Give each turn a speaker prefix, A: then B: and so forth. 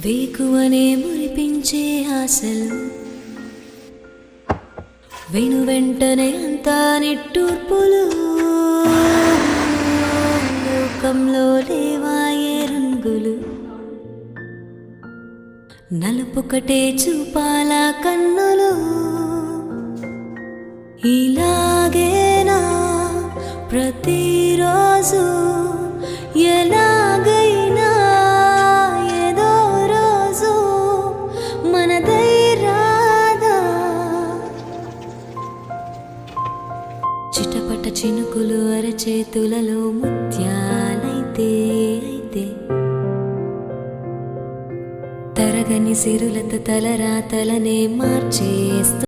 A: వేకువనే మురిపించే ఆశలు వెను వెంటనే అంతా నిట్టూర్పులు లోకంలో లేవాయే రంగులు నలుపుకటే చూపాల కన్నులు ఇలాగేనా ప్రతిరోజు ఎలాగైనా ఏదో రోజు మనదై రాదా చిటపట చినుకులు అరచేతులలో ముత్యాలైతే అయితే తరగని సిరులతో తలరాతలనే మార్చేస్తూ